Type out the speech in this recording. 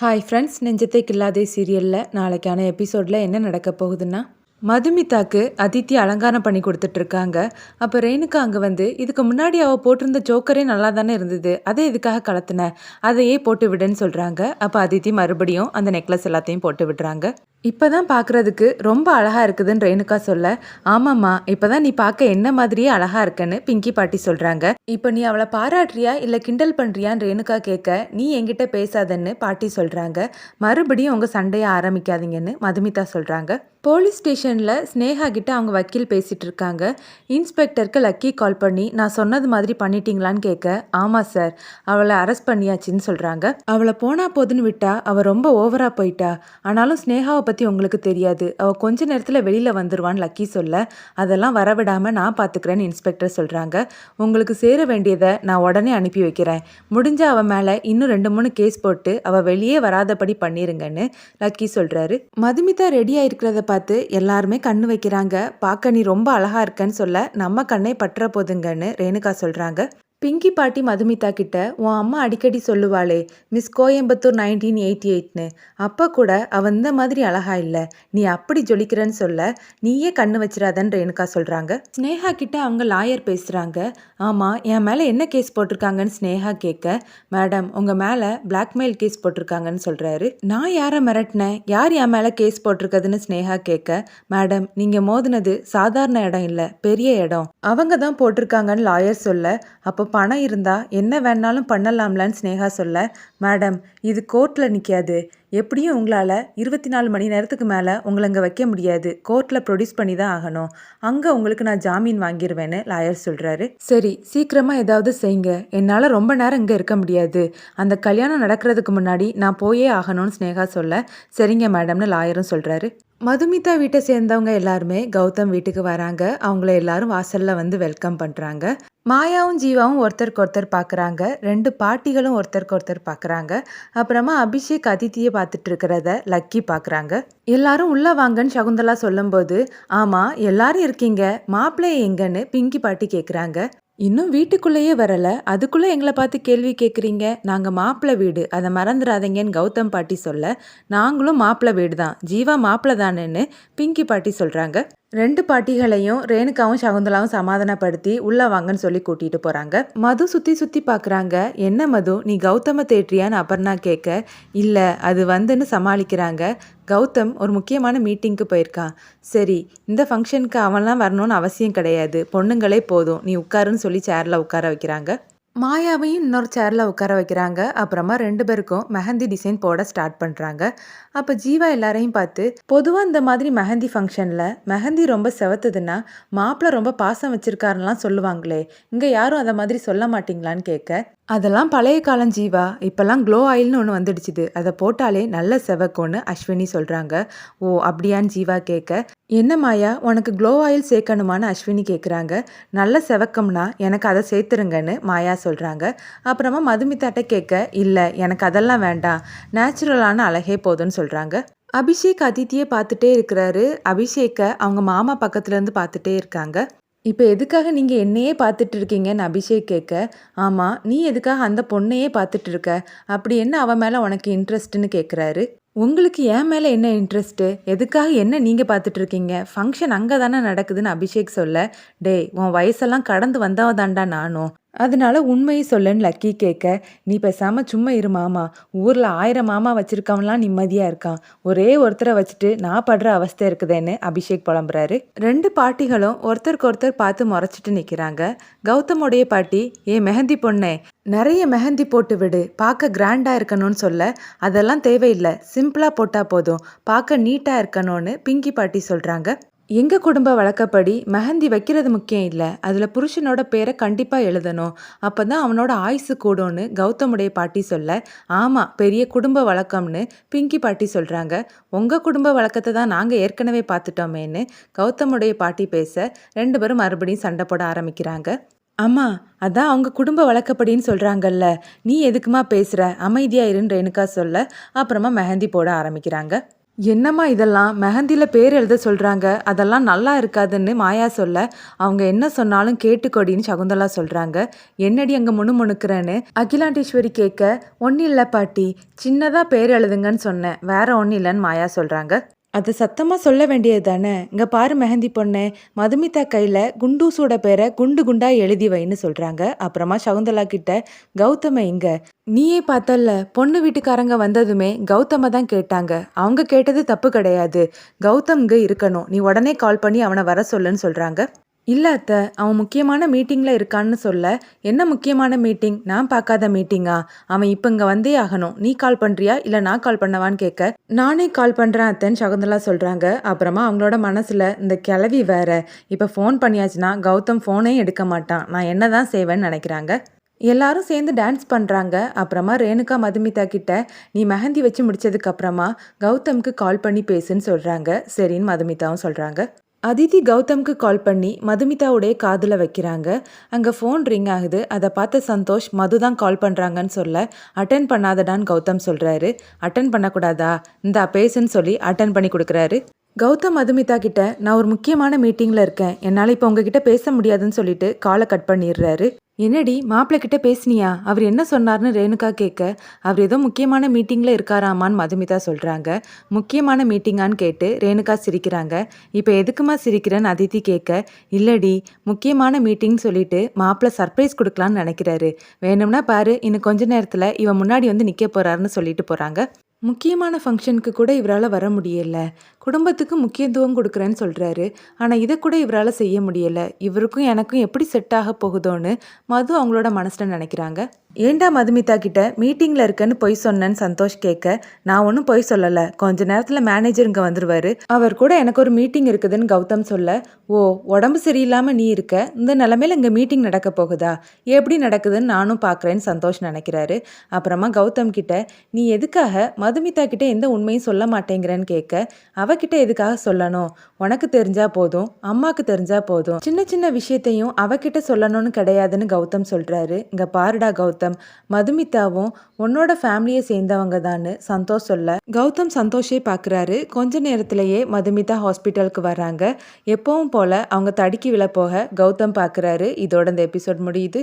Hi friends, நெஞ்சத்தை கில்லாதே சீரியலில் நாளைக்கான எபிசோடில் என்ன நடக்க போகுதுன்னா, மதுமிதாக்கு அதித்தி அலங்காரம் பண்ணி கொடுத்துட்ருக்காங்க. அப்போ ரேணுகா அங்கே வந்து, இதுக்கு முன்னாடி அவள் போட்டிருந்த ஜோக்கரே நல்லா தானே இருந்தது, அதை எதுக்காக கலத்துன, அதையே போட்டு விடுன்னு சொல்கிறாங்க. அப்போ அதித்தி மறுபடியும் அந்த நெக்லஸ் எல்லாத்தையும் போட்டு விடுறாங்க. இப்போ தான் பார்க்குறதுக்கு ரொம்ப அழகாக இருக்குதுன்னு ரேணுகா சொல்ல, ஆமாம்மா இப்போ தான் நீ பார்க்க என்ன மாதிரியே அழகாக இருக்கன்னு பிங்கி பாட்டி சொல்கிறாங்க. இப்போ நீ அவளை பாராட்டுறியா இல்லை கிண்டல் பண்ணுறியான்னு ரேணுகா கேட்க, நீ என்கிட்ட பேசாதன்னு பாட்டி சொல்கிறாங்க. மறுபடியும் உங்கள் சண்டையை ஆரம்பிக்காதீங்கன்னு மதுமிதா சொல்கிறாங்க. போலீஸ் ஸ்டேஷனில் ஸ்னேகா கிட்ட அவங்க வக்கீல் பேசிகிட்டு இருக்காங்க. இன்ஸ்பெக்டருக்கு லக்கி கால் பண்ணி, நான் சொன்னது மாதிரி பண்ணிட்டீங்களான்னு கேட்க, ஆமாம் சார், அவளை அரெஸ்ட் பண்ணியாச்சின்னு சொல்கிறாங்க. அவளை போனா போதுன்னு விட்டா அவள் ரொம்ப ஓவராக போயிட்டா. ஆனாலும் ஸ்னேகாவை பற்றி உங்களுக்கு தெரியாது, அவள் கொஞ்ச நேரத்தில் வெளியில் வந்துடுவான்னு லக்கி சொல்ல, அதெல்லாம் வரவிடாமல் நான் பார்த்துக்கிறேன்னு இன்ஸ்பெக்டர் சொல்கிறாங்க. உங்களுக்கு சேர வேண்டியதை நான் உடனே அனுப்பி வைக்கிறேன். முடிஞ்ச அவள் மேலே இன்னும் 2-3 கேஸ் போட்டு அவள் வெளியே வராதபடி பண்ணிருங்கன்னு லக்கி சொல்கிறாரு. மதுமிதா ரெடியாக இருக்கிறத பார்த்து எல்லாருமே கண்ணு வைக்கிறாங்க. பார்க்க நீ ரொம்ப அழகா இருக்கன்னு சொல்ல, நம்ம கண்ணை பற்ற போதுங்கன்னு ரேணுகா சொல்கிறாங்க. பிங்கி பாட்டி மதுமிதா கிட்ட, உன் அம்மா அடிக்கடி சொல்லுவாளே மிஸ் கோயம்புத்தூர் 1988ன்னு, அப்போ கூட அவன் இந்த மாதிரி அழகா இல்லை, நீ அப்படி ஜொலிக்கிறன்னு சொல்ல, நீயே கண்ணு வச்சிடாதன்னு ரேணுகா சொல்கிறாங்க. ஸ்னேகா கிட்ட அவங்க லாயர் பேசுகிறாங்க. ஆமாம், என் மேலே என்ன கேஸ் போட்டிருக்காங்கன்னு ஸ்னேகா கேட்க, மேடம் உங்கள் மேலே பிளாக்மெயில் கேஸ் போட்டிருக்காங்கன்னு சொல்கிறாரு. நான் யாரை மிரட்டினேன், யார் என் மேலே கேஸ் போட்டிருக்குதுன்னு ஸ்னேகா கேட்க, மேடம் நீங்கள் மோதினது சாதாரண இடம் இல்லை, பெரிய இடம், அவங்க தான் போட்டிருக்காங்கன்னு லாயர் சொல்ல, அப்போ பணம் இருந்தால் என்ன வேணாலும் பண்ணலாம்லான்னு ஸ்னேகா சொல்ல, மேடம் இது கோர்ட்டில் நிற்காது, எப்படியும் உங்களால் 24 மணி நேரத்துக்கு மேலே உங்களை அங்கே வைக்க முடியாது, கோர்ட்டில் ப்ரொடியூஸ் பண்ணி தான் ஆகணும், அங்கே உங்களுக்கு நான் ஜாமீன் வாங்கிடுவேன்னு லாயர் சொல்கிறாரு. சரி சீக்கிரமாக ஏதாவது செய்யுங்க, என்னால் ரொம்ப நேரம் இங்கே இருக்க முடியாது, அந்த கல்யாணம் நடக்கிறதுக்கு முன்னாடி நான் போயே ஆகணும்னு ஸ்னேகா சொல்ல, சரிங்க மேடம்னு லாயரும் சொல்கிறாரு. மதுமிதா வீட்டை சேர்ந்தவங்க எல்லாருமே கௌதம் வீட்டுக்கு வராங்க. அவங்கள எல்லாரும் வாசலில் வந்து வெல்கம் பண்ணுறாங்க. மாயாவும் ஜீவாவும் ஒருத்தருக்கு ஒருத்தர் பார்க்குறாங்க. 2 பாட்டிகளும் ஒருத்தருக்கு ஒருத்தர் பார்க்குறாங்க. அப்புறமா அபிஷேக் அதித்தியை பார்த்துட்டு இருக்கிறத லக்கி பார்க்குறாங்க. எல்லாரும் உள்ளே வாங்கன்னு சகுந்தலா சொல்லும்போது, ஆமாம் எல்லாரும் இருக்கீங்க, மாப்பிள்ளையை எங்கன்னு பிங்கி பாட்டி கேட்குறாங்க. இன்னும் வீட்டுக்குள்ளேயே வரல, அதுக்குள்ளே எங்களை பார்த்து கேள்வி கேட்குறீங்க, நாங்கள் மாப்பிள்ளை வீடு, அதை மறந்துடாதீங்கன்னு கௌதம் பாட்டி சொல்ல, நாங்களும் மாப்பிள்ளை வீடு தான், ஜீவா மாப்பிள்ளை தானேன்னு பிங்கி பாட்டி சொல்கிறாங்க. 2 பாட்டிகளையும் ரேணுகாவும் சகுந்தலாவும் சமாதானப்படுத்தி உள்ளே வாங்கன்னு சொல்லி கூட்டிகிட்டு போகிறாங்க. மது சுற்றி சுற்றி பார்க்குறாங்க. என்ன மது நீ கௌதமை தேடுறியான்னு அபர்ணா கேட்க, இல்லை அது வந்துன்னு சமாளிக்கிறாங்க. கௌதம் ஒரு முக்கியமான மீட்டிங்க்கு போயிருக்கான். சரி, இந்த ஃபங்க்ஷனுக்கு அவன்லாம் வரணும்னு அவசியம் கிடையாது, பொண்ணுங்களே போதும், நீ உட்காருன்னு சொல்லி சேரில் உட்கார வைக்கிறாங்க. மாயாவையும் இன்னொரு சேரில் உட்கார வைக்கிறாங்க. அப்புறமா 2 பேருக்கும் மெஹந்தி டிசைன் போட ஸ்டார்ட் பண்ணுறாங்க. அப்போ ஜீவா எல்லாரையும் பார்த்து, பொதுவாக இந்த மாதிரி மெஹந்தி ஃபங்க்ஷனில் மெஹந்தி ரொம்ப செவத்துதுன்னா மாப்பிள்ளை ரொம்ப பாசம் வச்சுருக்காருலாம் சொல்லுவாங்களே, இங்கே யாரும் அதை மாதிரி சொல்ல மாட்டிங்களான்னு கேட்க, அதெல்லாம் பழைய காலம் ஜீவா, இப்போல்லாம் க்ளோ ஆயில்னு ஒன்று வந்துடுச்சுது, அதை போட்டாலே நல்ல செவக்கும்னு அஸ்வினி சொல்கிறாங்க. ஓ அப்படியான்னு ஜீவா கேட்க, என்ன மாயா உனக்கு க்ளோ ஆயில் சேர்க்கணுமான்னு அஸ்வினி கேட்குறாங்க. நல்ல செவக்கம்னா எனக்கு அதை சேர்த்துருங்கன்னு மாயா சொல்கிறாங்க. அப்புறமா மதுமிதாட்ட கேட்க, இல்லை எனக்கு அதெல்லாம் வேண்டாம், நேச்சுரலான அழகே போதும்னு சொல்கிறாங்க. அபிஷேக் அதித்தியை பார்த்துட்டே இருக்கிறாரு. அபிஷேக்கை அவங்க மாமா பக்கத்துலேருந்து பார்த்துட்டே இருக்காங்க. இப்போ எதுக்காக நீங்கள் என்னையே பார்த்துட்டு இருக்கீங்கன்னு அபிஷேக் கேட்க, ஆமாம் நீ எதுக்காக அந்த பொண்ணையே பார்த்துட்டு இருக்க, அப்படி என்ன அவன் மேலே உனக்கு இன்ட்ரெஸ்ட்டுன்னு கேட்குறாரு. உங்களுக்கு என் மேலே என்ன இன்ட்ரெஸ்ட்டு, எதுக்காக என்ன நீங்கள் பார்த்துட்ருக்கீங்க, ஃபங்க்ஷன் அங்கே தானே நடக்குதுன்னு அபிஷேக் சொல்ல, டேய் உன் வயசெல்லாம் கடந்து வந்தவ தாண்டா நானும், அதனால உண்மையை சொல்லுன்னு லக்கி கேட்க, நீ பேசாமல் சும்மா இரு மாமா, ஊரில் 1000 மாமா வச்சுருக்கவன்லாம் நிம்மதியாக இருக்கான், ஒரே ஒருத்தரை வச்சுட்டு நான் படுற அவஸ்தை இருக்குதேன்னு அபிஷேக் புலம்புறாரு. 2 பாட்டிகளும் ஒருத்தருக்கு ஒருத்தர் பார்த்து முறைச்சிட்டு நிற்கிறாங்க. கௌதமுடைய பாட்டி, ஏ மெஹந்தி பொண்ணே, நிறைய மெஹந்தி போட்டு விடு, பார்க்க கிராண்டாக இருக்கணும்னு சொல்ல, அதெல்லாம் தேவையில்லை, சிம்பிளாக போட்டால் போதும், பார்க்க நீட்டாக இருக்கணும்னு பிங்கி பாட்டி சொல்கிறாங்க. எங்கள் குடும்ப வழக்கப்படி மெஹந்தி வைக்கிறது முக்கியம் இல்லை, அதில் புருஷனோட பேரை கண்டிப்பாக எழுதணும், அப்போ தான் அவனோட ஆயுசு கூடும்னு கௌதமுடைய பாட்டி சொல்ல, ஆமாம் பெரிய குடும்ப வழக்கம்னு பிங்கி பாட்டி சொல்கிறாங்க. உங்கள் குடும்ப வழக்கத்தை தான் நாங்கள் ஏற்கனவே பார்த்துட்டோமேன்னு கௌதமுடைய பாட்டி பேச, 2 பேரும் மறுபடியும் சண்டை போட ஆரம்பிக்கிறாங்க. அம்மா அதான் அவங்க குடும்ப வழக்கப்படின்னு சொல்கிறாங்கல்ல, நீ எதுக்குமா பேசுகிற, அமைதியாக இருன்னு ரேணுகா சொல்ல, அப்புறமா மெஹந்தி போட ஆரம்பிக்கிறாங்க. என்னம்மா இதெல்லாம் மெஹந்தில பேர் எழுத சொல்றாங்க. அதெல்லாம் நல்லா இருக்காதுன்னு மாயா சொல்ல, அவங்க என்ன சொன்னாலும் கேட்டுக்கோடின்னு சகுந்தலா சொல்றாங்க. என்னடி அங்க முணுமுணுக்குறேன்னு அகிலாண்டேஸ்வரி கேட்க, "ஒண்ணும் இல்ல பாட்டி. சின்னதா பேர் எழுதுங்கன்னு சொன்னேன். வேற ஒண்ணும் இல்லன்னு" மாயா சொல்றாங்க. அத சத்தமா சொல்ல வேண்டியது தானே! "இங்க பாரு மெஹந்தி பொண்ணே, மதுமிதா கையில குண்டூஸோட பேர குண்டு குண்டா எழுதி வைன்னு" சொல்றாங்க. அப்புறமா சகுந்தலா கிட்ட, "கௌதம எங்க? நீயே பார்த்தல்ல, பொண்ணு வீட்டுக்காரங்க வந்ததுமே கௌதம தான் கேட்டாங்க. அவங்க கேட்டது தப்பு கிடையாது. கௌதம் இங்க இருக்கணும். நீ உடனே கால் பண்ணி அவன வர சொல்லுன்னு" சொல்றாங்க. "இல்ல அத்த, அவன் முக்கியமான மீட்டிங்ல இருக்கான்னு சொல்ல." "என்ன முக்கியமான மீட்டிங்? நான் பார்க்காத மீட்டிங்கா? அவன் இப்ப இங்க வந்தே ஆகணும். நீ கால் பண்றியா? இல்ல நான் கால் பண்ணவான்னு" கேட்க, "நானே கால் பண்றேன் அத்தன்னு" சகுந்தலா சொல்றாங்க. அப்புறமா அவங்களோட மனசுல, "இந்த கிழவி வேற. இப்ப ஃபோன் பண்ணியாச்சுன்னா கௌதம் ஃபோனே எடுக்க மாட்டான். நான் என்னதான் செய்வேன்னு" நினைக்கிறாங்க. எல்லாரும் சேர்ந்து டான்ஸ் பண்றாங்க. அப்புறமா ரேணுகா மதுமிதா கிட்ட, "நீ மெஹந்தி வச்சு முடிச்சதுக்கு அப்புறமா கௌதம்க்கு கால் பண்ணி பேசுன்னு" சொல்றாங்க. சரின்னு மதுமிதாவும் சொல்றாங்க. அதித்தி கௌதம்க்கு கால் பண்ணி மதுமிதாவுடைய காதுல வைக்கிறாங்க. அங்க ஃபோன் ரிங் ஆகுது. அத பார்த்த சந்தோஷ் மது தான் கால் பண்றாங்கன்னு சொல்ல, "அட்டெண்ட் பண்ணாதடான்னு" கௌதம் சொல்றாரு. "அட்டெண்ட் பண்ணக்கூடாதா? இந்தா பேசுன்னு" சொல்லி அட்டெண்ட் பண்ணி குடுக்குறாரு. கௌதம் மதுமிதா கிட்ட, "நான் ஒரு முக்கியமான மீட்டிங்ல இருக்கேன். என்னால இப்ப உங்ககிட்ட பேச முடியாதுன்னு" சொல்லிட்டு கால கட் பண்ணிடுறாரு. "என்னடி மாப்பிள்ளை கிட்ட பேசுனியா? அவர் என்ன சொன்னார்னு" ரேணுகா கேட்க, "அவர் ஏதோ முக்கியமான மீட்டிங்ல இருக்காராமான்னு" மதுமிதா சொல்றாங்க. "முக்கியமான மீட்டிங்கான்னு" கேட்டு ரேணுகா சிரிக்கிறாங்க. "இப்ப எதுக்குமா சிரிக்கிறேன்னு" அதித்தி கேட்க, "இல்லடி, முக்கியமான மீட்டிங்னு சொல்லிட்டு மாப்பிள்ளை சர்ப்ரைஸ் கொடுக்கலான்னு நினைக்கிறாரு. வேணும்னா பாரு, இன்னும் கொஞ்ச நேரத்துல இவன் முன்னாடி வந்து நிக்க போறாருன்னு" சொல்லிட்டு போறாங்க. முக்கியமான ஃபங்க்ஷனுக்கு கூட இவரால வர முடியல. குடும்பத்துக்கு முக்கியத்துவம் குடுக்குறேன்னு சொல்றாரு. ஆனா இத கூட இவரால செய்ய முடியல. இவருக்கும் எனக்கும் எப்படி செட் ஆக போகுதோன்னு மது அவங்களோட மனசுல நினைக்கிறாங்க. "ஏன்டா மதுமிதா கிட்ட மீட்டிங்ல இருக்கேன்னு பொய் சொன்னேன்னு" சந்தோஷ் கேட்க, "நான் ஒன்றும் பொய் சொல்லல. கொஞ்ச நேரத்துல மேனேஜர் இங்க வந்துருவாரு. அவர் கூட எனக்கு ஒரு மீட்டிங் இருக்குதுன்னு" கௌதம் சொல்ல, "ஓ, உடம்பு சரியில்லாம நீ இருக்க. இந்த நிலைமையில இங்க மீட்டிங் நடக்க போகுதா? எப்படி நடக்குதுன்னு நானும் பார்க்குறேன்னு" சந்தோஷ் நினைக்கிறாரு. அப்புறமா கௌதம் கிட்ட, "நீ எதுக்காக மதுமிதா கிட்ட எந்த உண்மையும் சொல்ல மாட்டேங்கிறேன்னு" கேட்க, "அவகிட்ட எதுக்காக சொல்லணும்? உனக்கு தெரிஞ்சா போதும். அம்மாக்கு தெரிஞ்சா போதும். சின்ன சின்ன விஷயத்தையும் அவகிட்ட சொல்லணும்னு கிடையாதுன்னு" கௌதம் சொல்றாரு. "இங்க பாருடா கௌதம், மதுமிதாவும் உன்னோட ஃபேமிலியை சேர்ந்தவங்க தான்னு" சந்தோஷ் சொல்ல, கௌதம் சந்தோஷே பார்க்குறாரு. கொஞ்ச நேரத்திலேயே மதுமிதா ஹாஸ்பிட்டலுக்கு வர்றாங்க. எப்பவும் போல அவங்க தடுக்கி விழ போக கௌதம் பார்க்குறாரு. இதோட இந்த எபிசோட் முடியுது.